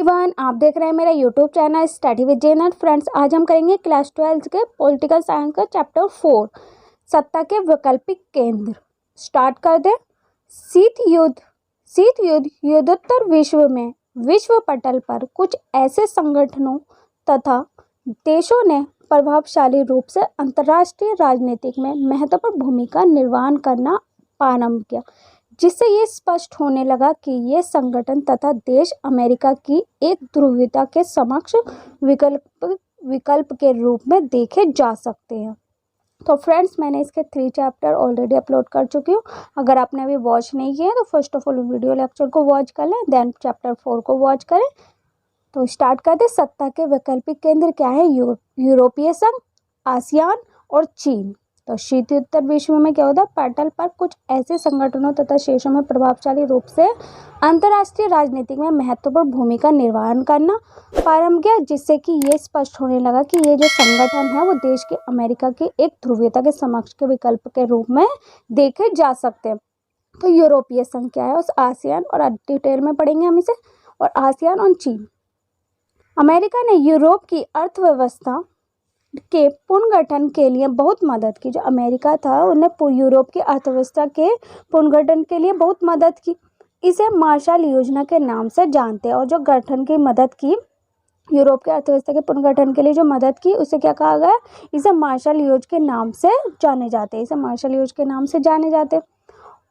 Everyone, आप देख रहे हैं मेरा YouTube channel study with Jenner. Friends, आज हम करेंगे क्लास 12 के पॉलिटिकल साइंस का चैप्टर 4 सत्ता के वैकल्पिक केंद्र। स्टार्ट कर दे। शीत युद्ध युद्धोत्तर विश्व में विश्व पटल पर कुछ ऐसे संगठनों तथा देशों ने प्रभावशाली रूप से अंतर्राष्ट्रीय राजनीति में महत्वपूर्ण भूमिका निर्वहन करना प्रारंभ किया, जिससे ये स्पष्ट होने लगा कि ये संगठन तथा देश अमेरिका की एक ध्रुवीयता के समक्ष विकल्प के रूप में देखे जा सकते हैं। तो फ्रेंड्स, मैंने इसके 3 चैप्टर ऑलरेडी अपलोड कर चुकी हूँ। अगर आपने अभी वॉच नहीं किया तो first of all video lecture को वॉच कर लें, देन चैप्टर 4 को वॉच करें। तो स्टार्ट करते। सत्ता के वैकल्पिक केंद्र क्या है? यूरोपीय संघ, आसियान और चीन। तो शीतोत्तर विश्व में क्या होता है? पटल पर कुछ ऐसे संगठनों तथा शेषों में प्रभावशाली रूप से अंतर्राष्ट्रीय राजनीति में महत्वपूर्ण भूमिका निर्वहन करना प्रारंभ किया, जिससे कि ये स्पष्ट होने लगा कि ये जो संगठन है वो देश के अमेरिका की एक ध्रुवीयता के समक्ष के विकल्प के रूप में देखे जा सकते हैं। तो यूरोपीय संघ क्या है? उस आसियान और डिटेल में पढ़ेंगे हम इसे, और आसियान और चीन। अमेरिका ने यूरोप की अर्थव्यवस्था के पुनर्गठन के लिए बहुत मदद की। जो अमेरिका था उन्हें यूरोप की अर्थव्यवस्था के पुनर्गठन के लिए बहुत मदद की। इसे मार्शल योजना के नाम से जानते हैं। और जो गठन की मदद की, यूरोप की अर्थव्यवस्था के पुनर्गठन के लिए जो मदद की, उसे क्या कहा गया? इसे मार्शल योजना के नाम से जाने जाते हैं। इसे मार्शल योजना के नाम से जाने जाते हैं।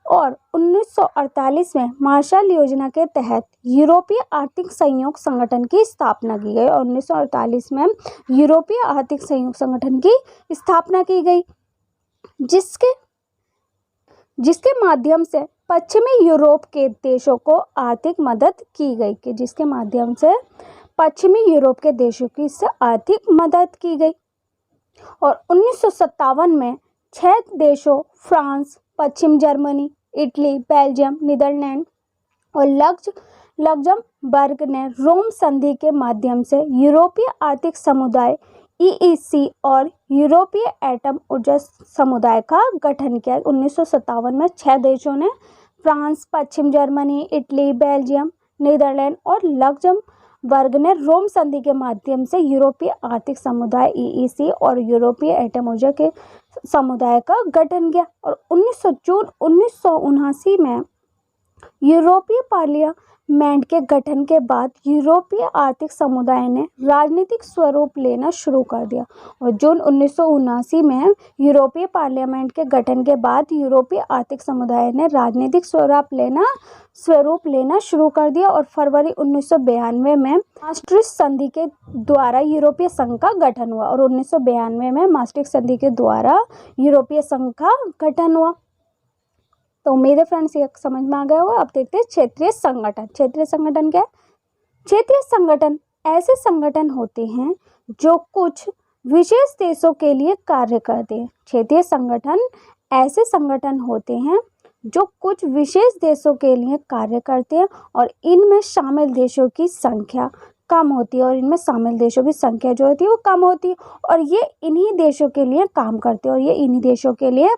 और 1948 में मार्शल योजना के तहत यूरोपीय आर्थिक सहयोग संगठन की स्थापना की गई। और 1948 में यूरोपीय आर्थिक सहयोग संगठन की स्थापना की गई, जिसके माध्यम से पश्चिमी यूरोप के देशों को आर्थिक मदद की गई। जिसके माध्यम से पश्चिमी यूरोप के देशों की इससे आर्थिक मदद की गई। और 1957 में 6 देशों फ्रांस, पश्चिम जर्मनी, इटली, बेल्जियम, नीदरलैंड और लग्जमबर्ग ने रोम संधि के माध्यम से यूरोपीय आर्थिक समुदाय EEC और यूरोपीय एटम ऊर्जा समुदाय का गठन किया। 1957 में 6 देशों ने, फ्रांस, पश्चिम जर्मनी, इटली, बेल्जियम, नीदरलैंड और लग्जमबर्ग ने रोम संधि के माध्यम से यूरोपीय आर्थिक समुदाय EEC और यूरोपीय एटम ऊर्जा के समुदाय का गठन किया। और 19 जून 1979 में यूरोपीय पार्लियामेंट के गठन के बाद यूरोपीय आर्थिक समुदाय ने राजनीतिक स्वरूप लेना शुरू कर दिया। और जून 1979 में यूरोपीय पार्लियामेंट के गठन के बाद यूरोपीय आर्थिक समुदाय ने राजनीतिक स्वरूप लेना शुरू कर दिया। और फरवरी 1992 में maastricht संधि के द्वारा यूरोपीय संघ का गठन हुआ। और 1992 में maastricht संधि के द्वारा यूरोपीय संघ का गठन हुआ। तो उम्मीद है फ्रेंड्स ये समझ में आ गया होगा। अब देखते हैं क्षेत्रीय संगठन। क्षेत्रीय संगठन क्या है? क्षेत्रीय संगठन ऐसे संगठन होते हैं जो कुछ विशेष देशों के लिए कार्य करते हैं। क्षेत्रीय संगठन ऐसे संगठन होते हैं जो कुछ विशेष देशों के लिए कार्य करते हैं, और इनमें शामिल देशों की संख्या कम होती है। और इनमें शामिल देशों की संख्या जो होती है वो कम होती है, और ये इन्हीं देशों के लिए काम करते हैं। और ये इन्हीं देशों के लिए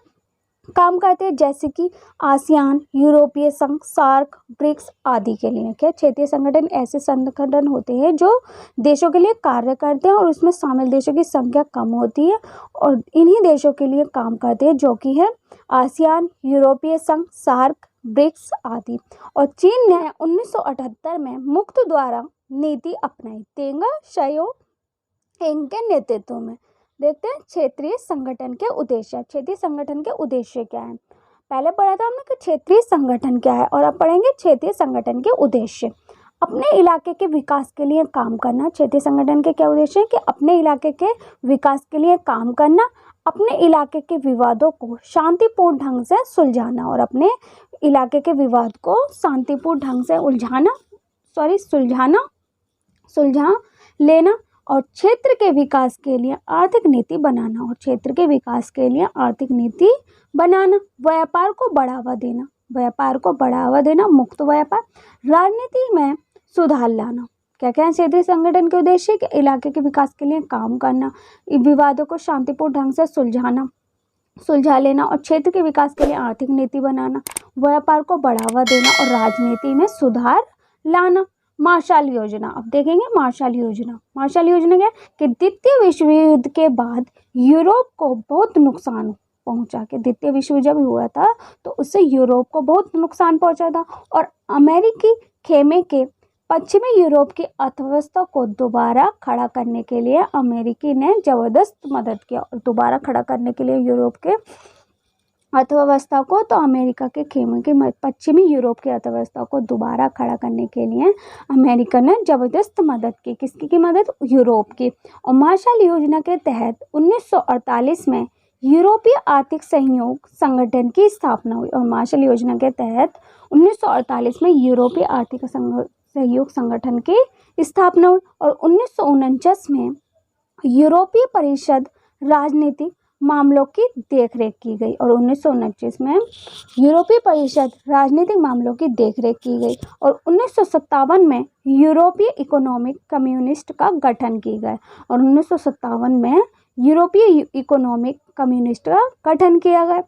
काम करते हैं, जैसे कि आसियान, यूरोपीय संघ, सार्क, ब्रिक्स आदि के लिए। क्या क्षेत्रीय संगठन ऐसे संगठन होते हैं जो देशों के लिए कार्य करते हैं, और उसमें शामिल देशों की संख्या कम होती है, और इन्हीं देशों के लिए काम करते हैं, जो कि है आसियान, यूरोपीय संघ, सार्क, ब्रिक्स आदि। और चीन ने 1978 में मुक्त द्वारा नीति अपनाई, देंग शाओपिंग के नेतृत्व में। देखते हैं क्षेत्रीय संगठन के उद्देश्य। क्षेत्रीय संगठन के उद्देश्य क्या है? पहले पढ़ा था हमने कि क्षेत्रीय संगठन क्या है, और अब पढ़ेंगे क्षेत्रीय संगठन के उद्देश्य। अपने इलाके के विकास के लिए काम करना। क्षेत्रीय संगठन के क्या उद्देश्य है? कि अपने इलाके के विकास के लिए काम करना, अपने इलाके के विवादों को शांतिपूर्ण ढंग से सुलझाना, और अपने इलाके के विवाद को शांतिपूर्ण ढंग से सुलझा लेना, और क्षेत्र के विकास के लिए आर्थिक नीति बनाना। और क्षेत्र के विकास के लिए आर्थिक नीति बनाना। व्यापार को बढ़ावा देना, मुक्त व्यापार। राजनीति में सुधार लाना। क्या क्या है क्षेत्रीय संगठन के उद्देश्य? कि इलाके के विकास के लिए काम करना, विवादों को शांतिपूर्ण ढंग से सुलझा लेना, और क्षेत्र के विकास के लिए आर्थिक नीति बनाना, व्यापार को बढ़ावा देना, और राजनीति में सुधार लाना। मार्शल योजना। अब देखेंगे मार्शल योजना। मार्शल योजना क्या है कि द्वितीय विश्व युद्ध के बाद यूरोप को बहुत नुकसान पहुंचा। के द्वितीय विश्व युद्ध जब हुआ था तो उससे यूरोप को बहुत नुकसान पहुंचा था और अमेरिकी खेमे के पश्चिमी यूरोप की अर्थव्यवस्था को दोबारा खड़ा करने के लिए अमेरिकी ने जबरदस्त मदद किया। और दोबारा खड़ा करने के लिए यूरोप के अर्थव्यवस्था को, तो अमेरिका के खेमे के पश्चिमी यूरोप की अर्थव्यवस्था को दोबारा खड़ा करने के लिए अमेरिका ने जबरदस्त मदद की। किसकी की मदद? यूरोप की। और मार्शल योजना के तहत 1948 में यूरोपीय आर्थिक सहयोग संगठन की स्थापना हुई। और मार्शल योजना के तहत 1948 में यूरोपीय आर्थिक सहयोग संगठन की स्थापना हुई। और 1949 में यूरोपीय परिषद राजनीतिक मामलों की देखरेख की गई। और 1929 में यूरोपीय परिषद राजनीतिक मामलों की देखरेख की गई। और 1957 में यूरोपीय इकोनॉमिक कम्युनिस्ट का गठन की गया। और 1957 में यूरोपीय इकोनॉमिक कम्युनिस्ट का गठन किया गया।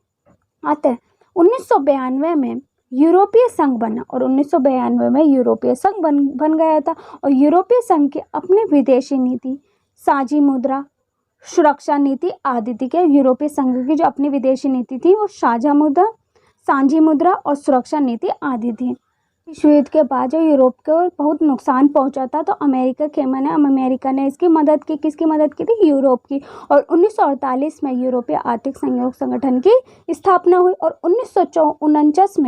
आते हैं 1992 में यूरोपीय संघ बना। और 1992 में यूरोपीय संघ बन गया था। और यूरोपीय संघ की अपनी विदेशी नीति, साझी मुद्रा, सुरक्षा नीति आदि थी। के यूरोपीय संघ की जो अपनी विदेशी नीति थी वो साझी मुद्रा और सुरक्षा नीति आदि थी। विश्व युद्ध के बाद जो यूरोप को बहुत नुकसान पहुंचा था तो अमेरिका ने इसकी मदद की। किसकी मदद की थी? यूरोप की। और 1948 में यूरोपीय आर्थिक सहयोग संगठन की स्थापना हुई। और 1949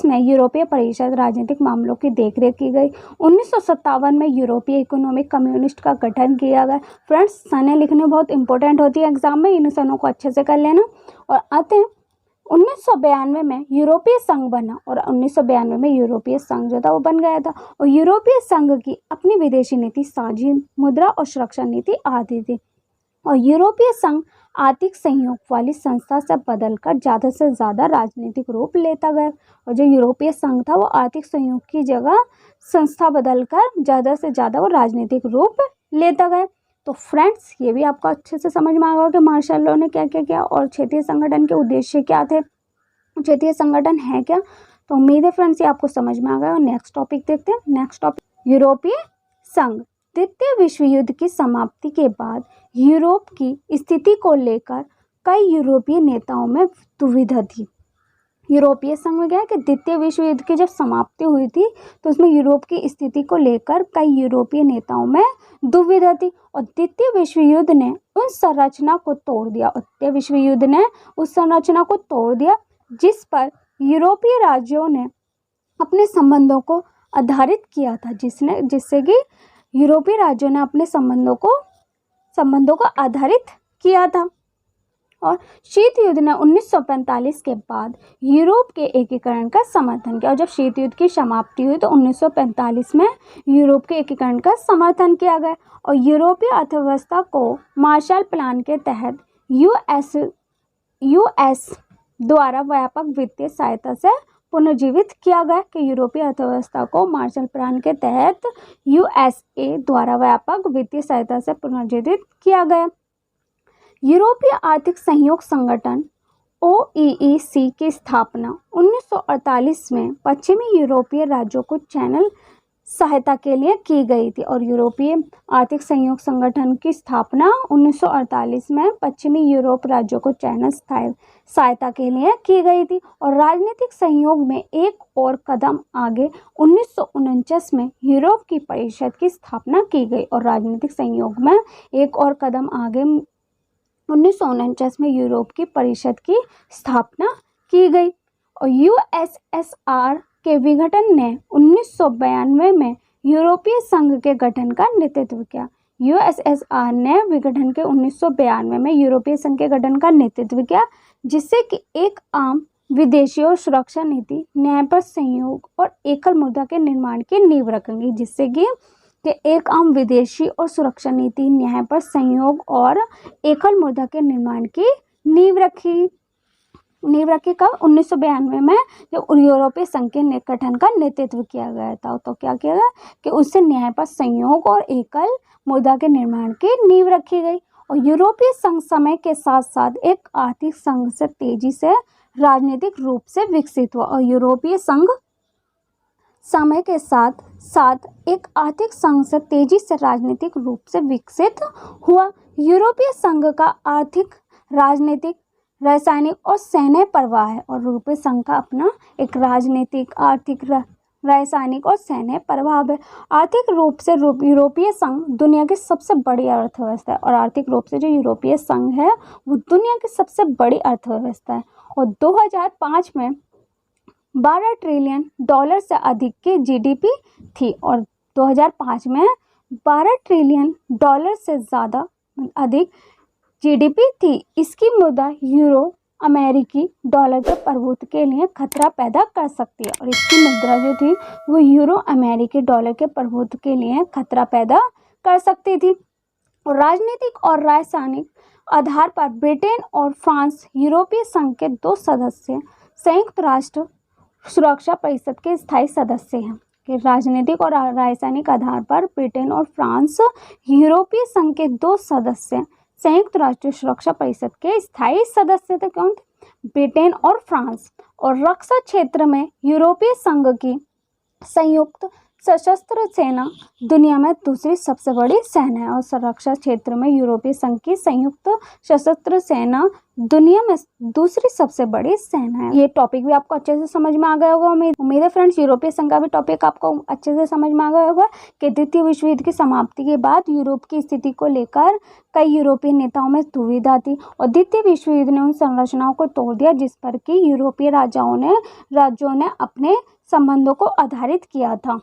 में यूरोपीय परिषद राजनीतिक मामलों की देखरेख की गई। 1957 में यूरोपीय इकोनॉमिक कम्युनिस्ट का गठन किया गया। फ्रेंड्स, सनें लिखने बहुत इंपॉर्टेंट होती है एग्जाम में, इन सनों को अच्छे से कर लेना। और आते हैं 1992 में यूरोपीय संघ बना। और 1992 में यूरोपीय संघ जो था वो बन गया था। और यूरोपीय संघ की अपनी विदेशी नीति, साझी मुद्रा और सुरक्षा नीति आदि थी। और यूरोपीय संघ आर्थिक सहयोग वाली संस्था से बदलकर ज़्यादा से ज़्यादा राजनीतिक रूप लेता गया। और जो यूरोपीय संघ था वो आर्थिक सहयोग की जगह संस्था बदलकर ज़्यादा से ज़्यादा वो राजनीतिक रूप लेता गया। तो फ्रेंड्स, ये भी आपको अच्छे से समझ में आ गया कि मार्शल लॉ ने क्या क्या किया और क्षेत्रीय संगठन के उद्देश्य क्या थे, क्षेत्रीय संगठन है क्या। तो उम्मीद है फ्रेंड्स ये आपको समझ में आ गया। और नेक्स्ट टॉपिक देखते हैं। नेक्स्ट टॉपिक, यूरोपीय संघ। द्वितीय विश्व युद्ध की समाप्ति के बाद यूरोप की स्थिति को लेकर कई यूरोपीय नेताओं में दुविधा थी। यूरोपीय संघ में क्या है कि द्वितीय विश्व युद्ध की जब समाप्ति हुई थी तो उसमें यूरोप की स्थिति को लेकर कई यूरोपीय नेताओं में दुविधा थी। और द्वितीय विश्व युद्ध ने उस संरचना को तोड़ दिया। और द्वितीय विश्व युद्ध ने उस संरचना को तोड़ दिया जिस पर यूरोपीय राज्यों ने अपने संबंधों को आधारित किया था, जिससे कि यूरोपीय राज्यों ने अपने संबंधों को आधारित किया था। और शीत युद्ध ने 1945 के बाद यूरोप के एकीकरण का समर्थन किया। और जब शीत युद्ध की समाप्ति हुई तो 1945 में यूरोप के एकीकरण का समर्थन किया गया। और यूरोपीय अर्थव्यवस्था को मार्शल प्लान के तहत यूएस द्वारा व्यापक वित्तीय सहायता से पुनर्जीवित किया गया। कि यूरोपीय अर्थव्यवस्था को मार्शल प्लान के तहत यूएसए द्वारा व्यापक वित्तीय सहायता से पुनर्जीवित किया गया। यूरोपीय आर्थिक सहयोग संगठन OEEC की स्थापना 1948 में पश्चिमी यूरोपीय राज्यों को चैनल सहायता के लिए की गई थी। और यूरोपीय आर्थिक सहयोग संगठन की स्थापना 1948 में पश्चिमी यूरोप राज्यों को चैनल सहायता के लिए की गई थी। और राजनीतिक सहयोग में एक और कदम आगे 1949 में यूरोप की परिषद की स्थापना की गई। और राजनीतिक सहयोग में एक और कदम आगे 1949 में यूरोप की परिषद की स्थापना की गई। और USSR के विघटन ने 1992 में यूरोपीय संघ के गठन का नेतृत्व किया। USSR ने विघटन के 1992 में यूरोपीय संघ के गठन का नेतृत्व किया, जिससे कि एक आम विदेशी और सुरक्षा नीति, न्यायपरक सहयोग और एकल मुद्रा के निर्माण की नींव रखेंगी। जिससे कि एक आम विदेशी और सुरक्षा नीति, न्यायपरक सहयोग और एकल मुद्रा के निर्माण की नींव रखी कब? 1992 में जब यूरोपीय संघ के गठन का नेतृत्व किया गया था। तो क्या किया गया कि उससे न्यायपरक सहयोग और एकल मुद्रा के निर्माण की नींव रखी गई। और यूरोपीय संघ समय के साथ साथ एक आर्थिक संघ से तेजी से राजनीतिक रूप से विकसित हुआ। और यूरोपीय संघ समय के साथ साथ एक आर्थिक संघ से तेजी से राजनीतिक रूप से विकसित हुआ। यूरोपीय संघ का आर्थिक, राजनीतिक, रासायनिक और सैन्य प्रवाह है। और यूरोपीय संघ का अपना एक राजनीतिक, आर्थिक, रासायनिक और सैन्य प्रभाव है। आर्थिक रूप से यूरोपीय संघ दुनिया की सबसे बड़ी अर्थव्यवस्था है। और आर्थिक रूप से जो यूरोपीय संघ है वो दुनिया की सबसे बड़ी अर्थव्यवस्था है। और 2005 में 12 ट्रिलियन डॉलर से अधिक की जीडीपी थी। और 2005 में 12 ट्रिलियन डॉलर से ज़्यादा अधिक जीडीपी थी। इसकी मुद्रा यूरो अमेरिकी डॉलर के प्रभुत्व के लिए खतरा पैदा कर सकती है। और इसकी मुद्रा जो थी वो यूरो अमेरिकी डॉलर के प्रभुत्व के लिए खतरा पैदा कर सकती थी। और राजनीतिक और रासायनिक आधार पर ब्रिटेन और फ्रांस यूरोपीय संघ के 2 सदस्य संयुक्त राष्ट्र सुरक्षा परिषद के स्थायी सदस्य हैं। कि राजनीतिक और रासायनिक आधार पर ब्रिटेन और फ्रांस यूरोपीय संघ के 2 सदस्य संयुक्त राष्ट्र सुरक्षा परिषद के स्थायी सदस्य थे। कौन थे? ब्रिटेन और फ्रांस। और रक्षा क्षेत्र में यूरोपीय संघ की संयुक्त सशस्त्र सेना दुनिया में दूसरी सबसे बड़ी सेना है। और संरक्षा क्षेत्र में यूरोपीय संघ की संयुक्त सशस्त्र सेना दुनिया में दूसरी सबसे बड़ी सेना है। ये टॉपिक भी आपको अच्छे से समझ में आ गया होगा। उम्मीद है फ्रेंड्स यूरोपीय संघ का भी टॉपिक आपको अच्छे से समझ में आ गया होगा कि द्वितीय विश्व युद्ध की समाप्ति के बाद यूरोप की स्थिति को लेकर कई यूरोपीय नेताओं में दुविधा थी। और द्वितीय विश्व युद्ध ने उन संरचनाओं को तोड़ दिया जिस पर कि यूरोपीय राज्यों ने अपने संबंधों को आधारित किया था।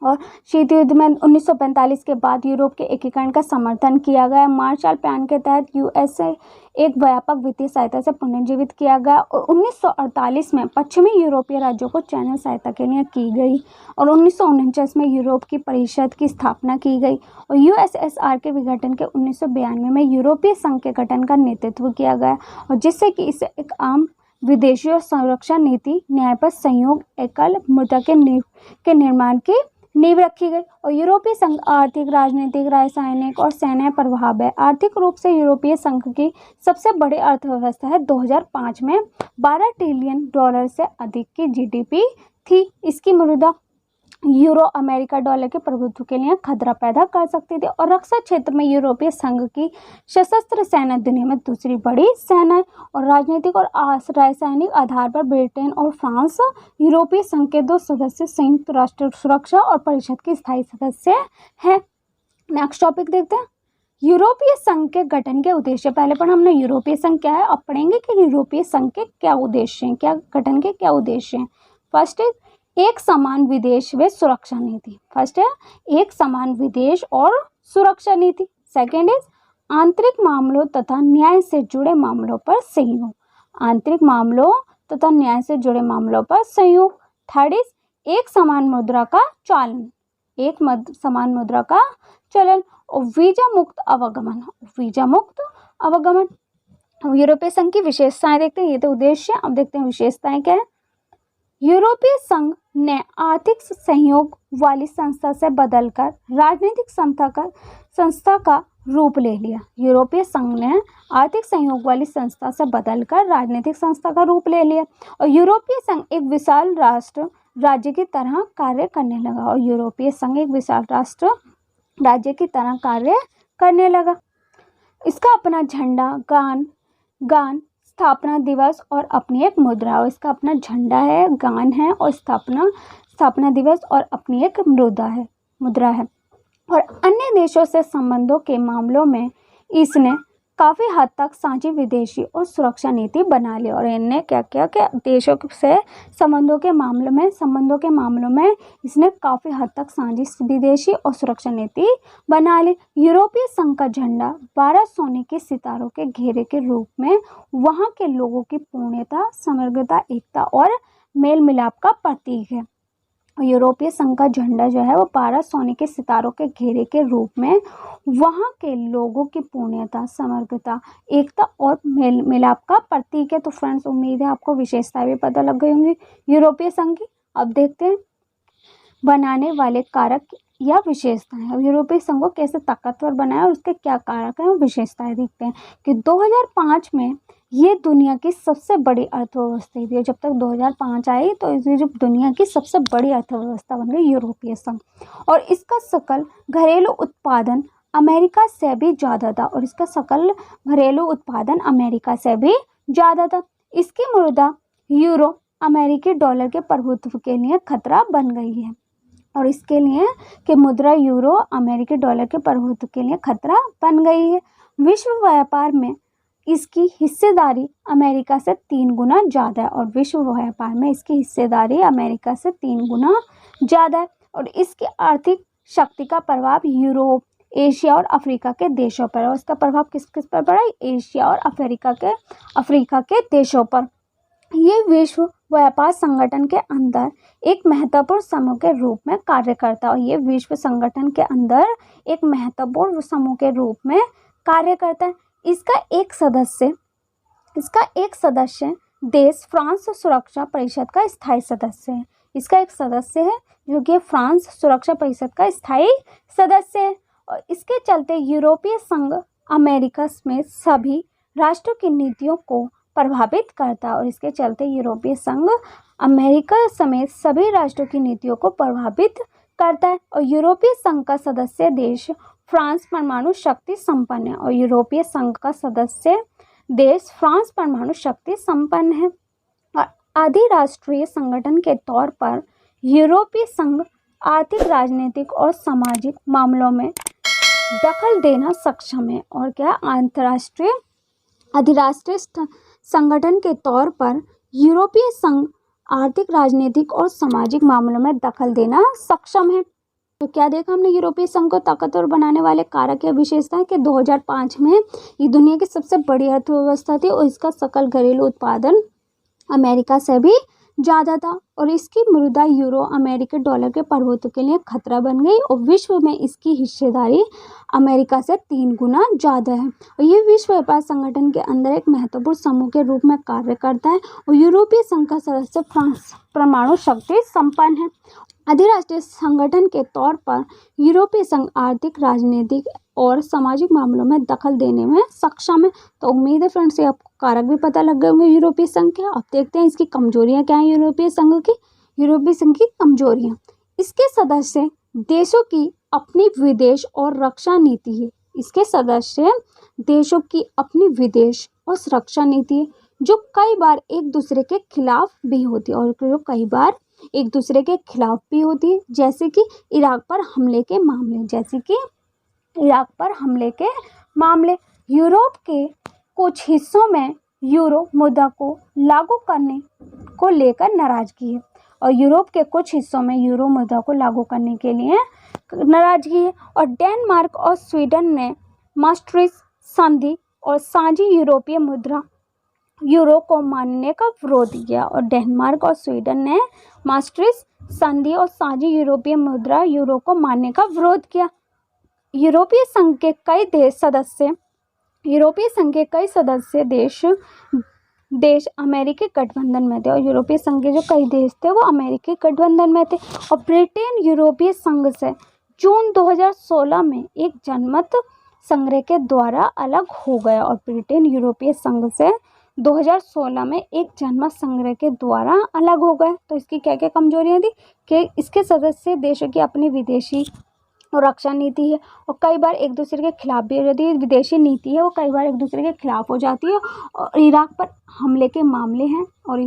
और शीत युद्ध में 1945 के बाद यूरोप के एकीकरण का समर्थन किया गया। मार्शल प्लान के तहत यूएसए एक व्यापक वित्तीय सहायता से पुनर्जीवित किया गया। और 1948 में पश्चिमी यूरोपीय राज्यों को चैनल सहायता के लिए की गई। और 1949 में यूरोप की परिषद की स्थापना की गई। और यूएसएसआर के विघटन के 1992 में यूरोपीय संघ के गठन का नेतृत्व किया गया। और जिससे कि इसे एक आम विदेशी और संरक्षण नीति, न्यायपथ संयोग, एकल मुद्रा के निर्माण की नींव रखी गई। और यूरोपीय संघ आर्थिक, राजनीतिक, रासायनिक और सैन्य प्रभाव है। आर्थिक रूप से यूरोपीय संघ की सबसे बड़ी अर्थव्यवस्था है। 2005 में 12 ट्रिलियन डॉलर से अधिक की जीडीपी थी। इसकी मुद्रा यूरो अमेरिका डॉलर के प्रभुत्व के लिए खतरा पैदा कर सकती थी। और रक्षा क्षेत्र में यूरोपीय संघ की सशस्त्र सेना दुनिया में दूसरी बड़ी सेना है। और राजनीतिक और रासायनिक आधार पर ब्रिटेन और फ्रांस यूरोपीय संघ के 2 सदस्य संयुक्त राष्ट्र सुरक्षा और परिषद के स्थायी सदस्य हैं। नेक्स्ट टॉपिक देखते हैं, यूरोपीय संघ के गठन के उद्देश्य। पहले पर हमने यूरोपीय संघ क्या है, अब पढ़ेंगे कि यूरोपीय संघ के क्या उद्देश्य हैं, क्या गठन के क्या उद्देश्य हैं। फर्स्ट इज एक समान विदेश व सुरक्षा नीति। फर्स्ट है एक समान विदेश और सुरक्षा नीति। सेकंड इज आंतरिक मामलों तथा न्याय से जुड़े मामलों पर सहयोग। आंतरिक मामलों तथा न्याय से जुड़े मामलों पर सहयोग। थर्ड इज एक समान मुद्रा का चालन। समान मुद्रा का चलन। और वीजा मुक्त आवागमन। वीजा मुक्त आवागमन। यूरोपीय संघ की विशेषताएं देखते हैं। ये तो उद्देश्य, अब देखते हैं विशेषताएं क्या है। यूरोपीय संघ ने आर्थिक सहयोग वाली संस्था से बदलकर राजनीतिक संस्था का रूप ले लिया। यूरोपीय संघ ने आर्थिक सहयोग वाली संस्था से बदलकर राजनीतिक संस्था का रूप ले लिया। और यूरोपीय संघ एक विशाल राष्ट्र राज्य की तरह कार्य करने लगा। और यूरोपीय संघ एक विशाल राष्ट्र राज्य की तरह कार्य करने लगा। इसका अपना झंडा, गान, स्थापना दिवस और अपनी एक मुद्रा। और इसका अपना झंडा है, गान है और स्थापना दिवस और अपनी एक मुद्रा है। और अन्य देशों से संबंधों के मामलों में इसने काफ़ी हद तक साझी विदेशी और सुरक्षा नीति बना ली। और इनने क्या किया कि देशों से संबंधों के मामलों में इसने काफ़ी हद तक साझी विदेशी और सुरक्षा नीति बना ली। यूरोपीय संघ का झंडा 12 सोने के सितारों के घेरे के रूप में वहाँ के लोगों की पूर्णता, समग्रता, एकता और मेल मिलाप का प्रतीक है। यूरोपीय संघ का झंडा जो है वो 12 सोने के सितारों के घेरे के रूप में वहाँ के लोगों की पूर्णता, समग्रता, एकता और मेल मिलाप का प्रतीक है। तो फ्रेंड्स उम्मीद है आपको विशेषताएं भी पता लग गई होंगी यूरोपीय संघ की। अब देखते हैं बनाने वाले कारक या विशेषताएं। अब यूरोपीय संघ को कैसे ताकतवर बनाया और उसके क्या कारक हैं और विशेषताएं देखते हैं कि 2005 में ये दुनिया की सबसे बड़ी अर्थव्यवस्था थी। जब तक 2005 आई तो ये जो दुनिया की सबसे बड़ी अर्थव्यवस्था बन गई यूरोपीय संघ। और इसका सकल घरेलू उत्पादन अमेरिका से भी ज़्यादा था, और इसका सकल घरेलू उत्पादन अमेरिका से भी ज़्यादा था। इसकी मुद्रा यूरो अमेरिकी डॉलर के प्रभुत्व के लिए खतरा बन गई है, और इसके लिए कि मुद्रा यूरो अमेरिकी डॉलर के प्रभुत्व के लिए खतरा बन गई है। विश्व व्यापार में इसकी हिस्सेदारी अमेरिका से 3 गुना ज़्यादा है, और विश्व व्यापार में इसकी हिस्सेदारी अमेरिका से 3 गुना ज़्यादा है। और इसकी आर्थिक शक्ति का प्रभाव यूरोप, एशिया और अफ्रीका के देशों पर है। और इसका प्रभाव किस किस पर पड़ा? एशिया और अफ्रीका के देशों पर। ये विश्व व्यापार संगठन के अंदर एक महत्वपूर्ण समूह के रूप में कार्य करता है, और ये विश्व संगठन के अंदर एक महत्वपूर्ण समूह के रूप में कार्य करता है। इसका एक सदस्य देश फ्रांस सुरक्षा परिषद का स्थायी सदस्य है। इसका एक सदस्य है जो कि फ्रांस सुरक्षा परिषद का स्थायी सदस्य है। और इसके चलते यूरोपीय संघ अमेरिका में सभी राष्ट्रों की नीतियों को प्रभावित करता है, और इसके चलते यूरोपीय संघ अमेरिका समेत सभी राष्ट्रों की नीतियों को प्रभावित करता है। और यूरोपीय संघ का सदस्य देश फ्रांस परमाणु शक्ति संपन्न है, और यूरोपीय संघ का सदस्य देश फ्रांस परमाणु शक्ति संपन्न है। और अधिराष्ट्रीय संगठन के तौर पर यूरोपीय संघ आर्थिक, राजनीतिक और सामाजिक मामलों में दखल देना सक्षम है। और क्या? अधिराष्ट्रीय संगठन के तौर पर यूरोपीय संघ आर्थिक, राजनीतिक और सामाजिक मामलों में दखल देना सक्षम है। तो क्या देखा हमने? यूरोपीय संघ को ताकतवर बनाने वाले कारक या विशेषताएं कि 2005 में ये दुनिया की सबसे बड़ी अर्थव्यवस्था थी, और इसका सकल घरेलू उत्पादन अमेरिका से भी ज़्यादा था, और इसकी मुद्रा यूरो अमेरिकी डॉलर के प्रभुत्व के लिए खतरा बन गई, और विश्व में इसकी हिस्सेदारी अमेरिका से 3 गुना ज़्यादा है। और ये विश्व व्यापार संगठन के अंदर एक महत्वपूर्ण समूह के रूप में कार्य करता है, और यूरोपीय संघ का सदस्य फ्रांस परमाणु शक्ति संपन्न है। अधिराष्ट्रीय संगठन के तौर पर यूरोपीय संघ आर्थिक, राजनीतिक और सामाजिक मामलों में दखल देने में सक्षम है। तो उम्मीद है फ्रेंड्स, ये आपको कारक भी पता लग गए होंगे यूरोपीय संघ के। अब देखते हैं इसकी कमजोरियां क्या हैं। यूरोपीय संघ की कमजोरियां, इसके सदस्य देशों की अपनी विदेश और रक्षा नीति है। इसके सदस्य देशों की अपनी विदेश और सुरक्षा नीति है, जो कई बार एक दूसरे के खिलाफ भी होती है, और जो कई बार एक दूसरे के खिलाफ भी होती है, जैसे कि इराक पर हमले के मामले। यूरोप के कुछ हिस्सों में यूरो मुद्रा को लागू करने को लेकर नाराजगी है, और यूरोप के कुछ हिस्सों में यूरो मुद्रा को लागू करने के लिए नाराजगी है। और डेनमार्क और स्वीडन ने maastricht संधि और साझी यूरोपीय मुद्रा यूरो को मानने का विरोध किया। और डेनमार्क और स्वीडन ने maastricht संधि और साझी यूरोपीय मुद्रा यूरो को मानने का विरोध किया। यूरोपीय संघ के कई सदस्य देश अमेरिकी गठबंधन में थे, और यूरोपीय संघ के जो कई देश थे वो अमेरिकी गठबंधन में थे। और ब्रिटेन यूरोपीय संघ से जून 2016 में एक जनमत संग्रह के द्वारा अलग हो गया, और ब्रिटेन यूरोपीय संघ से 2016 में एक जनमत संग्रह के द्वारा अलग हो गए। तो इसकी क्या क्या कमजोरियां थी कि इसके सदस्य देशों की अपनी विदेशी और रक्षा नीति है, और कई बार एक दूसरे के खिलाफ भी हो जाती है। विदेशी नीति है वो कई बार एक दूसरे के खिलाफ हो जाती है। और इराक पर हमले के मामले हैं, और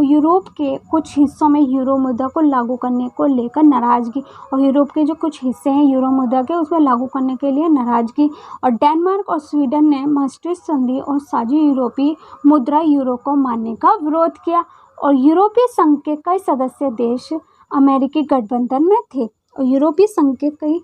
यूरोप के कुछ हिस्सों में यूरो मुद्रा को लागू करने को लेकर नाराजगी, और यूरोप के जो कुछ हिस्से हैं यूरो मुद्रा के उसमें लागू करने के लिए नाराजगी। और डेनमार्क और स्वीडन ने maastricht संधि और साझी यूरोपीय मुद्रा यूरो को मानने का विरोध किया। और यूरोपीय संघ के कई सदस्य देश अमेरिकी गठबंधन में थे, और यूरोपीय संघ के कई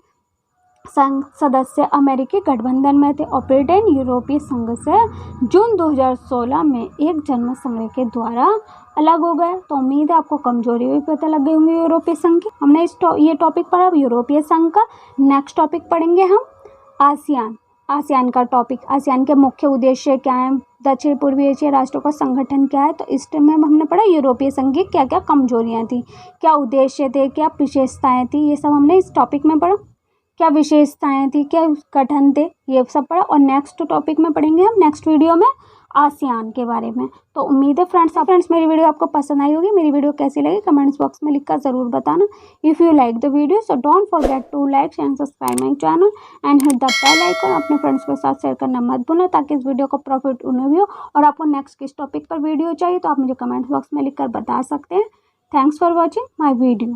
सदस्य अमेरिकी गठबंधन में थे। और ब्रिटेन यूरोपीय संघ से जून 2016 में एक जनमत संग्रह के द्वारा अलग हो गए। तो उम्मीद है आपको कमजोरी भी पता लग गई होंगी यूरोपीय संघ की। हमने ये टॉपिक पढ़ा। अब यूरोपीय संघ का नेक्स्ट टॉपिक पढ़ेंगे हम आसियान का टॉपिक। आसियान के मुख्य उद्देश्य क्या है, दक्षिण पूर्वी एशिया राष्ट्रों का संगठन क्या है। तो इस टाइम में हमने पढ़ा यूरोपीय संघ की क्या क्या कमजोरियां थी, क्या उद्देश्य थे, क्या विशेषताएं थी, ये सब हमने इस टॉपिक में पढ़ा। क्या विशेषताएं थी, क्या गठन थे, ये सब पढ़ा। और नेक्स्ट टॉपिक में पढ़ेंगे हम नेक्स्ट वीडियो में आसियान के बारे में। तो उम्मीद है फ्रेंड्स मेरी वीडियो आपको पसंद आई होगी। मेरी वीडियो कैसी लगी कमेंट्स बॉक्स में लिखकर ज़रूर बताना। If you like the video so don't forget to like and subscribe my channel and hit the bell icon. अपने फ्रेंड्स के साथ शेयर करना मत भूलना ताकि इस वीडियो को प्रॉफिट उन्हें भी हो। और आपको नेक्स्ट किस टॉपिक पर वीडियो चाहिए तो आप मुझे कमेंट्स बॉक्स में लिखकर बता सकते हैं। Thanks for watching my video.